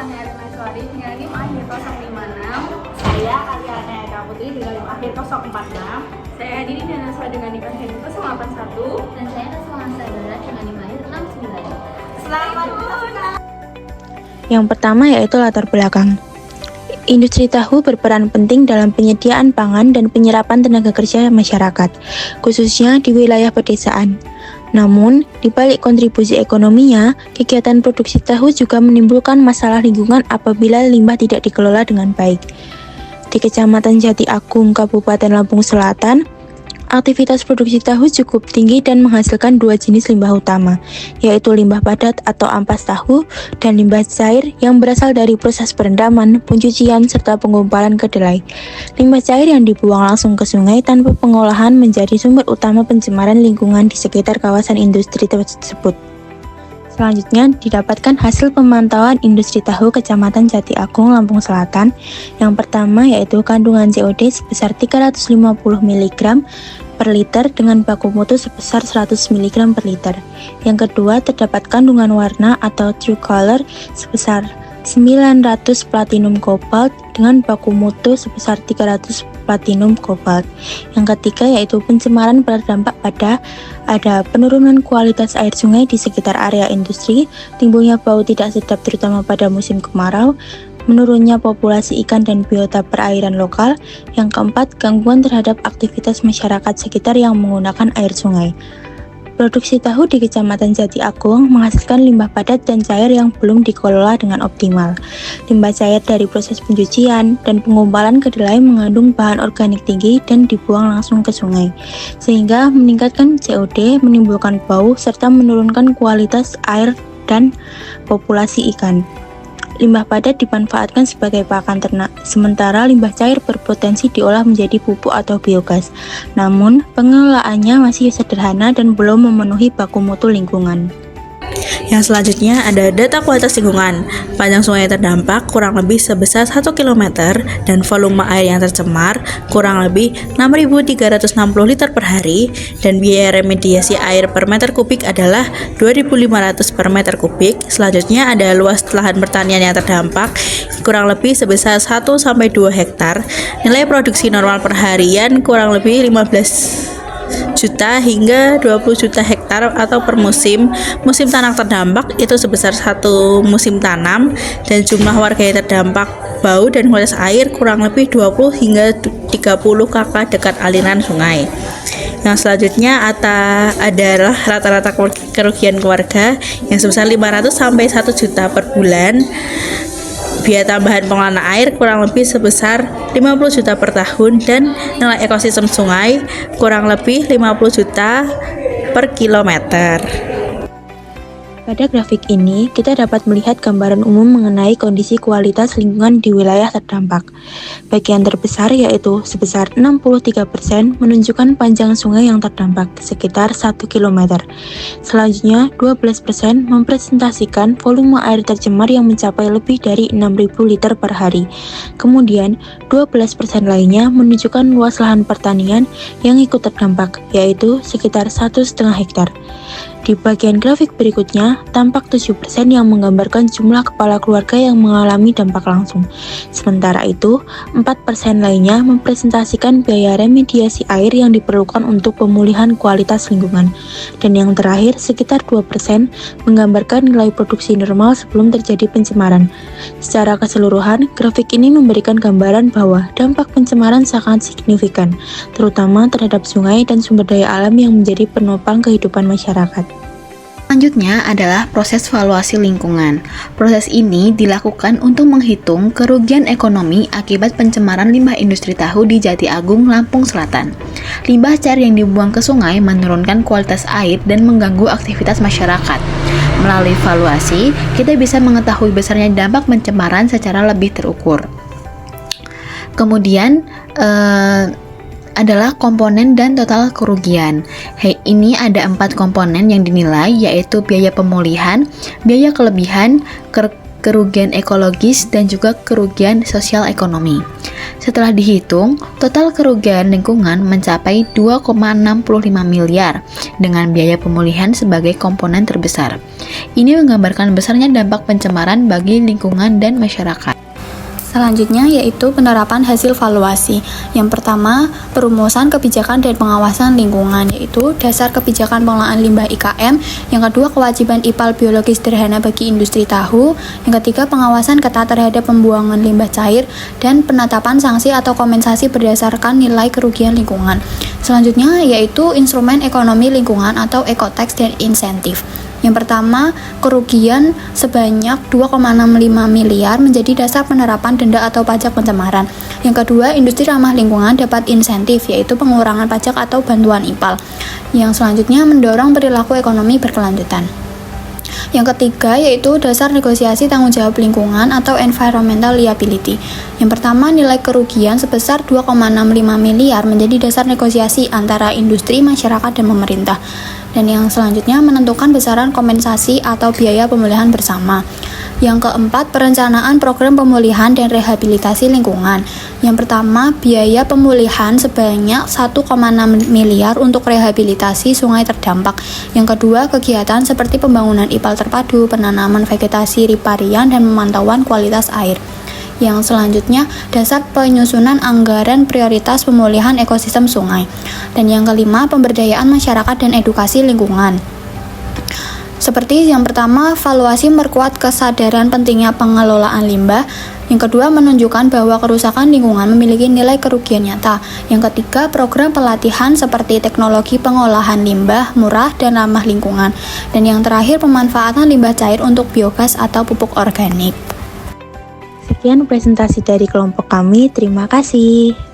Fani Arimeswari dengan NIM akhir 056. Saya Aliana Eka Putri dengan NIM akhir 046. Saya Dini Danaswa dengan NIM akhir 081. Dan saya Nasma Sadara dengan NIM akhir 69. Selamat ulang. Yang pertama yaitu latar belakang. Industri tahu berperan penting dalam penyediaan pangan dan penyerapan tenaga kerja masyarakat, khususnya di wilayah pedesaan. Namun, di balik kontribusi ekonominya, kegiatan produksi tahu juga menimbulkan masalah lingkungan apabila limbah tidak dikelola dengan baik. Di Kecamatan Jati Agung, Kabupaten Lampung Selatan, aktivitas produksi tahu cukup tinggi dan menghasilkan dua jenis limbah utama, yaitu limbah padat atau ampas tahu dan limbah cair yang berasal dari proses perendaman, pencucian, serta penggumpalan kedelai. Limbah cair yang dibuang langsung ke sungai tanpa pengolahan menjadi sumber utama pencemaran lingkungan di sekitar kawasan industri tersebut. Selanjutnya, didapatkan hasil pemantauan industri tahu Kecamatan Jati Agung, Lampung Selatan. Yang pertama yaitu kandungan COD sebesar 350 mg per liter dengan baku mutu sebesar 100 mg per liter. Yang kedua, terdapat kandungan warna atau true color sebesar 900 platinum cobalt dengan baku mutu sebesar 300 platinum cobalt. Yang ketiga yaitu pencemaran berdampak pada ada penurunan kualitas air sungai di sekitar area industri, timbulnya bau tidak sedap terutama pada musim kemarau, menurunnya populasi ikan dan biota perairan lokal. Yang keempat, gangguan terhadap aktivitas masyarakat sekitar yang menggunakan air sungai. Produksi tahu di Kecamatan Jati Agung menghasilkan limbah padat dan cair yang belum dikelola dengan optimal. Limbah cair dari proses pencucian dan penggumpalan kedelai mengandung bahan organik tinggi dan dibuang langsung ke sungai, sehingga meningkatkan COD, menimbulkan bau, serta menurunkan kualitas air dan populasi ikan. Limbah padat dimanfaatkan sebagai pakan ternak, sementara limbah cair berpotensi diolah menjadi pupuk atau biogas. Namun, pengelolaannya masih sederhana dan belum memenuhi baku mutu lingkungan. Yang selanjutnya ada data kualitas lingkungan. Panjang sungai terdampak kurang lebih sebesar 1 km dan volume air yang tercemar kurang lebih 6.360 liter per hari, dan biaya remediasi air per meter kubik adalah 2.500 per meter kubik. Selanjutnya ada luas lahan pertanian yang terdampak kurang lebih sebesar 1-2 hektar. Nilai produksi normal per harian kurang lebih 15 juta hingga 20 juta hektar atau per musim. Musim tanam terdampak itu sebesar satu musim tanam, dan jumlah warga yang terdampak bau dan kualitas air kurang lebih 20 hingga 30 kk dekat aliran sungai. Yang selanjutnya adalah rata-rata kerugian keluarga yang sebesar 500 sampai 1 juta per bulan. Biaya tambahan pengelolaan air kurang lebih sebesar 50 juta per tahun, dan nilai ekosistem sungai kurang lebih 50 juta per kilometer. Pada grafik ini, kita dapat melihat gambaran umum mengenai kondisi kualitas lingkungan di wilayah terdampak. Bagian terbesar yaitu sebesar 63% menunjukkan panjang sungai yang terdampak sekitar 1 km. Selanjutnya, 12% mempresentasikan volume air tercemar yang mencapai lebih dari 6.000 liter per hari. Kemudian, 12% lainnya menunjukkan luas lahan pertanian yang ikut terdampak, yaitu sekitar 1,5 hektar. Di bagian grafik berikutnya, tampak 7% yang menggambarkan jumlah kepala keluarga yang mengalami dampak langsung. Sementara itu, 4% lainnya mempresentasikan biaya remediasi air yang diperlukan untuk pemulihan kualitas lingkungan. Dan yang terakhir, sekitar 2% menggambarkan nilai produksi normal sebelum terjadi pencemaran. Secara keseluruhan, grafik ini memberikan gambaran bahwa dampak pencemaran sangat signifikan, terutama terhadap sungai dan sumber daya alam yang menjadi penopang kehidupan masyarakat. Selanjutnya adalah proses valuasi lingkungan. Proses ini dilakukan untuk menghitung kerugian ekonomi akibat pencemaran limbah industri tahu di Jati Agung, Lampung Selatan. Limbah cair yang dibuang ke sungai menurunkan kualitas air dan mengganggu aktivitas masyarakat. Melalui valuasi, kita bisa mengetahui besarnya dampak pencemaran secara lebih terukur. Kemudian, adalah komponen dan total kerugian. Ini ada 4 komponen yang dinilai, yaitu biaya pemulihan, biaya kelebihan, kerugian ekologis, dan juga kerugian sosial ekonomi. Setelah dihitung, total kerugian lingkungan mencapai 2,65 miliar dengan biaya pemulihan sebagai komponen terbesar. Ini menggambarkan besarnya dampak pencemaran bagi lingkungan dan masyarakat. Selanjutnya yaitu penerapan hasil valuasi. Yang pertama, perumusan kebijakan dan pengawasan lingkungan, yaitu dasar kebijakan pengelolaan limbah IKM. Yang kedua, kewajiban IPAL biologi sederhana bagi industri tahu. Yang ketiga, pengawasan ketat terhadap pembuangan limbah cair dan penetapan sanksi atau kompensasi berdasarkan nilai kerugian lingkungan. Selanjutnya yaitu instrumen ekonomi lingkungan atau ekotax dan insentif. Yang pertama, kerugian sebanyak 2,65 miliar menjadi dasar penerapan denda atau pajak pencemaran. Yang kedua, industri ramah lingkungan dapat insentif, yaitu pengurangan pajak atau bantuan IPAL. Yang selanjutnya, mendorong perilaku ekonomi berkelanjutan. Yang ketiga yaitu dasar negosiasi tanggung jawab lingkungan atau environmental liability. Yang pertama, nilai kerugian sebesar 2,65 miliar menjadi dasar negosiasi antara industri, masyarakat, dan pemerintah. Dan yang selanjutnya menentukan besaran kompensasi atau biaya pemulihan bersama. Yang keempat, perencanaan program pemulihan dan rehabilitasi lingkungan. Yang pertama, biaya pemulihan sebanyak 1,6 miliar untuk rehabilitasi sungai terdampak. Yang kedua, kegiatan seperti pembangunan IPAL terpadu, penanaman vegetasi riparian, dan pemantauan kualitas air. Yang selanjutnya, dasar penyusunan anggaran prioritas pemulihan ekosistem sungai. Dan yang kelima, pemberdayaan masyarakat dan edukasi lingkungan. Seperti yang pertama, valuasi memperkuat kesadaran pentingnya pengelolaan limbah. Yang kedua, menunjukkan bahwa kerusakan lingkungan memiliki nilai kerugian nyata. Yang ketiga, program pelatihan seperti teknologi pengolahan limbah murah dan ramah lingkungan. Dan yang terakhir, pemanfaatan limbah cair untuk biogas atau pupuk organik. Sekian presentasi dari kelompok kami, terima kasih.